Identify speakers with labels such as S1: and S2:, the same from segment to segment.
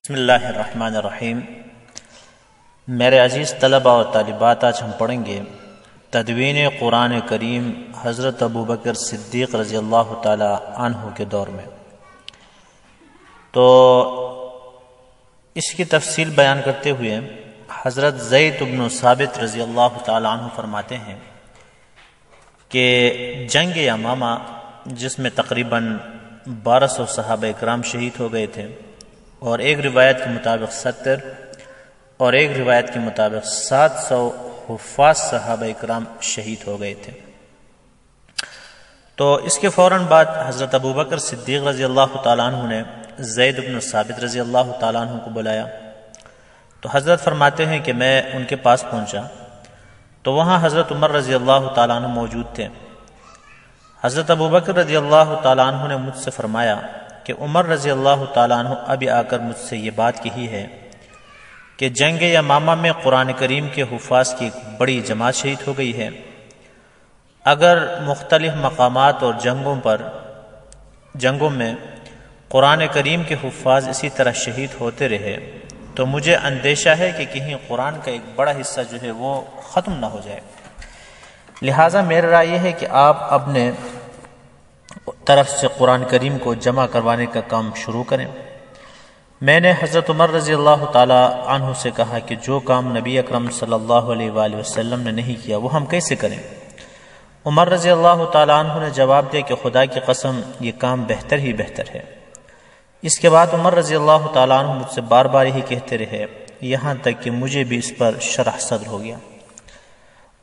S1: بسم اللہ الرحمن الرحیم۔ میرے عزیز طلبہ اور طالبات، آج ہم پڑھیں گے تدوین قرآن کریم حضرت ابوبکر صدیق رضی اللہ تعالی عنہ کے دور میں۔ تو اس کی تفصیل بیان کرتے ہوئے حضرت زید بن ثابت رضی اللہ تعالی عنہ فرماتے ہیں کہ جنگ یمامہ، جس میں تقریباً 1200 صحابہ اکرام شہید ہو گئے تھے، اور ایک روایت کے مطابق 70 اور ایک روایت کے مطابق 700 حفاظ صحابہ اکرام شہید ہو گئے تھے۔ تو اس کے فوراً بعد حضرت ابوبکر صدیق رضی اللہ تعالیٰ عنہ نے زید بن ثابت رضی اللہ تعالیٰ عنہ کو بلایا۔ تو حضرت فرماتے ہیں کہ میں ان کے پاس پہنچا تو وہاں حضرت عمر رضی اللہ تعالیٰ عنہ موجود تھے۔ حضرت ابوبکر رضی اللہ تعالیٰ عنہ نے مجھ سے فرمایا کہ عمر رضی اللہ تعالیٰ عنہ ابھی آ کر مجھ سے یہ بات کہی ہے کہ جنگ یمامہ میں قرآن کریم کے حفاظ کی ایک بڑی جماعت شہید ہو گئی ہے۔ اگر مختلف مقامات اور جنگوں میں قرآن کریم کے حفاظ اسی طرح شہید ہوتے رہے تو مجھے اندیشہ ہے کہ کہیں قرآن کا ایک بڑا حصہ جو ہے وہ ختم نہ ہو جائے۔ لہٰذا میرا رائے یہ ہے کہ آپ اپنے طرف سے قرآن کریم کو جمع کروانے کا کام شروع کریں۔ میں نے حضرت عمر رضی اللہ تعالی عنہ سے کہا کہ جو کام نبی اکرم صلی اللہ علیہ وآلہ وسلم نے نہیں کیا وہ ہم کیسے کریں؟ عمر رضی اللہ تعالی عنہ نے جواب دیا کہ خدا کی قسم یہ کام بہتر ہی بہتر ہے۔ اس کے بعد عمر رضی اللہ تعالی عنہ مجھ سے بار بار ہی کہتے رہے، یہاں تک کہ مجھے بھی اس پر شرح صدر ہو گیا،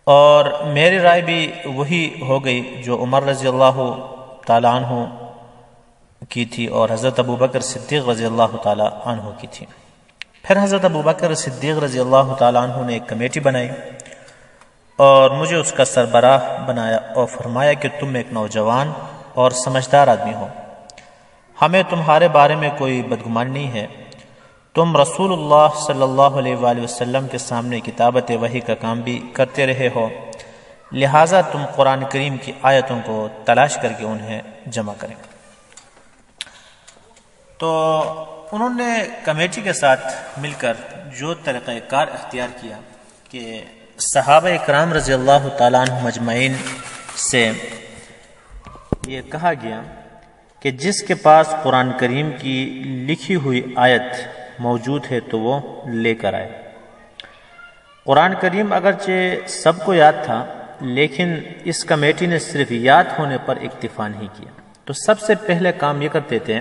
S1: اور میری رائے بھی وہی ہو گئی جو عمر رضی اللہ تعالیٰ عنہ کی تھی اور حضرت ابوبکر صدیق رضی اللہ تعالیٰ عنہ کی تھی۔ پھر حضرت ابوبکر صدیق رضی اللہ تعالیٰ عنہ نے ایک کمیٹی بنائی اور مجھے اس کا سربراہ بنایا اور فرمایا کہ تم ایک نوجوان اور سمجھدار آدمی ہو، ہمیں تمہارے بارے میں کوئی بدگمانی نہیں ہے، تم رسول اللہ صلی اللہ علیہ وآلہ وسلم کے سامنے کتابت وحی کا کام بھی کرتے رہے ہو، لہٰذا تم قرآن کریم کی آیتوں کو تلاش کر کے انہیں جمع کریں۔ تو انہوں نے کمیٹی کے ساتھ مل کر جو طریقہ کار اختیار کیا کہ صحابہ اکرام رضی اللہ تعالیٰ عنہ مجمعین سے یہ کہا گیا کہ جس کے پاس قرآن کریم کی لکھی ہوئی آیت موجود ہے تو وہ لے کر آئے۔ قرآن کریم اگرچہ سب کو یاد تھا، لیکن اس کمیٹی نے صرف یاد ہونے پر اکتفا نہیں کیا۔ تو سب سے پہلے کام یہ کرتے تھے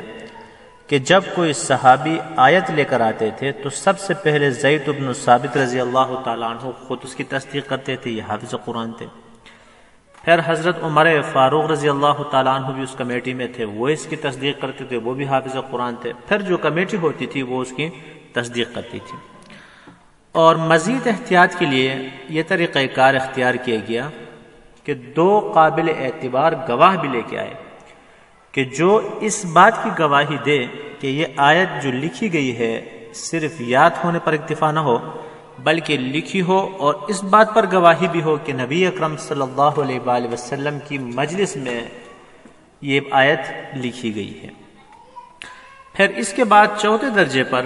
S1: کہ جب کوئی صحابی آیت لے کر آتے تھے تو سب سے پہلے زید بن ثابت رضی اللہ تعالیٰ عنہ خود اس کی تصدیق کرتے تھے، یہ حافظ قرآن تھے۔ پھر حضرت عمر فاروق رضی اللہ تعالیٰ عنہ بھی اس کمیٹی میں تھے، وہ اس کی تصدیق کرتے تھے، وہ بھی حافظ قرآن تھے۔ پھر جو کمیٹی ہوتی تھی وہ اس کی تصدیق کرتی تھی۔ اور مزید احتیاط کے لیے یہ طریقہ کار اختیار کیا گیا کہ 2 قابل اعتبار گواہ بھی لے کے آئے کہ جو اس بات کی گواہی دے کہ یہ آیت جو لکھی گئی ہے صرف یاد ہونے پر اکتفا نہ ہو، بلکہ لکھی ہو اور اس بات پر گواہی بھی ہو کہ نبی اکرم صلی اللہ علیہ وآلہ وسلم کی مجلس میں یہ آیت لکھی گئی ہے۔ پھر اس کے بعد چوتھے درجے پر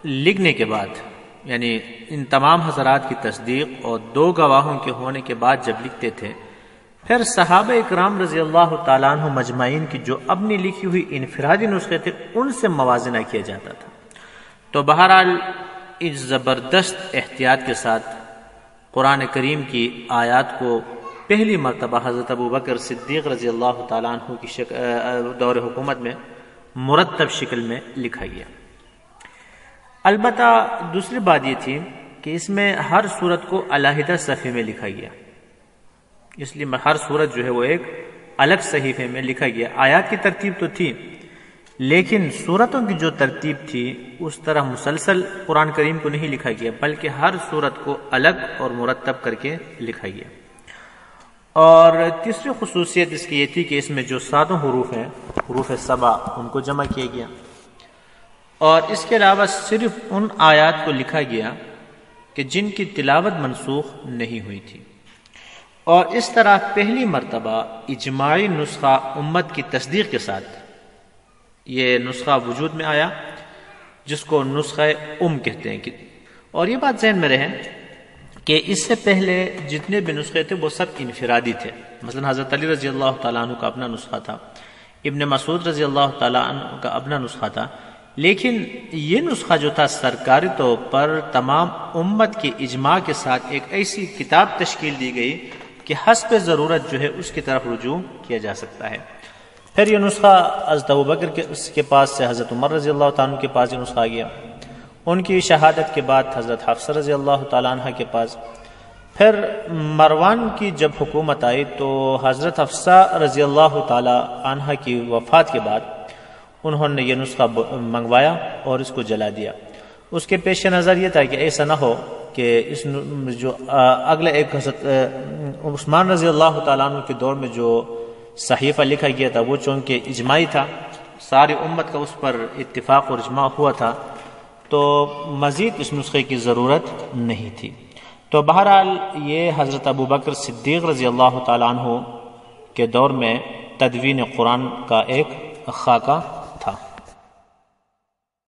S1: لکھنے کے بعد، یعنی ان تمام حضرات کی تصدیق اور 2 گواہوں کے ہونے کے بعد جب لکھتے تھے، پھر صحابہ اکرام رضی اللہ تعالیٰ عنہ مجمعین کی جو اپنی لکھی ہوئی انفرادی نسخے تھے ان سے موازنہ کیا جاتا تھا۔ تو بہرحال اس زبردست احتیاط کے ساتھ قرآن کریم کی آیات کو پہلی مرتبہ حضرت ابوبکر صدیق رضی اللہ تعالیٰ عنہ کی دور حکومت میں مرتب شکل میں لکھا گیا۔ البتہ دوسری بات یہ تھی کہ اس میں ہر سورت کو علیحدہ صفحے میں لکھا گیا، اس لیے ہر سورت جو ہے وہ ایک الگ صحیفے میں لکھا گیا۔ آیات کی ترتیب تو تھی، لیکن سورتوں کی جو ترتیب تھی اس طرح مسلسل قرآن کریم کو نہیں لکھا گیا، بلکہ ہر سورت کو الگ اور مرتب کر کے لکھا گیا۔ اور تیسری خصوصیت اس کی یہ تھی کہ اس میں جو 7 حروف ہیں، حروف 7 ان کو جمع کیا گیا، اور اس کے علاوہ صرف ان آیات کو لکھا گیا کہ جن کی تلاوت منسوخ نہیں ہوئی تھی۔ اور اس طرح پہلی مرتبہ اجماعی نسخہ امت کی تصدیق کے ساتھ یہ نسخہ وجود میں آیا، جس کو نسخہ کہتے ہیں. اور یہ بات ذہن میں رہے کہ اس سے پہلے جتنے بھی نسخے تھے وہ سب انفرادی تھے. مثلا حضرت علی رضی اللہ تعالیٰ عنہ کا اپنا نسخہ تھا، ابن مسعود رضی اللہ تعالیٰ عنہ کا اپنا نسخہ تھا، لیکن یہ نسخہ جو تھا سرکاری طور پر تمام امت کے اجماع کے ساتھ ایک ایسی کتاب تشکیل دی گئی کہ حسب ضرورت جو ہے اس کی طرف رجوع کیا جا سکتا ہے. پھر یہ نسخہ حضرت ابوبکر کے پاس سے حضرت عمر رضی اللہ تعالیٰ عنہ کے پاس یہ نسخہ گیا، ان کی شہادت کے بعد حضرت حفصہ رضی اللہ تعالیٰ عنہ کے پاس. پھر مروان کی جب حکومت آئی تو حضرت حفصہ رضی اللہ تعالیٰ عنہ کی وفات کے بعد انہوں نے یہ نسخہ منگوایا اور اس کو جلا دیا. اس کے پیش نظر یہ تھا کہ ایسا نہ ہو کہ اس جو اگلے ایک حضرت عثمان رضی اللہ تعالیٰ عنہ کے دور میں جو صحیفہ لکھا گیا تھا وہ چونکہ اجماعی تھا، ساری امت کا اس پر اتفاق اور اجماع ہوا تھا، تو مزید اس نسخے کی ضرورت نہیں تھی. تو بہرحال یہ حضرت ابوبکر صدیق رضی اللہ تعالیٰ عنہ کے دور میں تدوین قرآن کا ایک خاکہ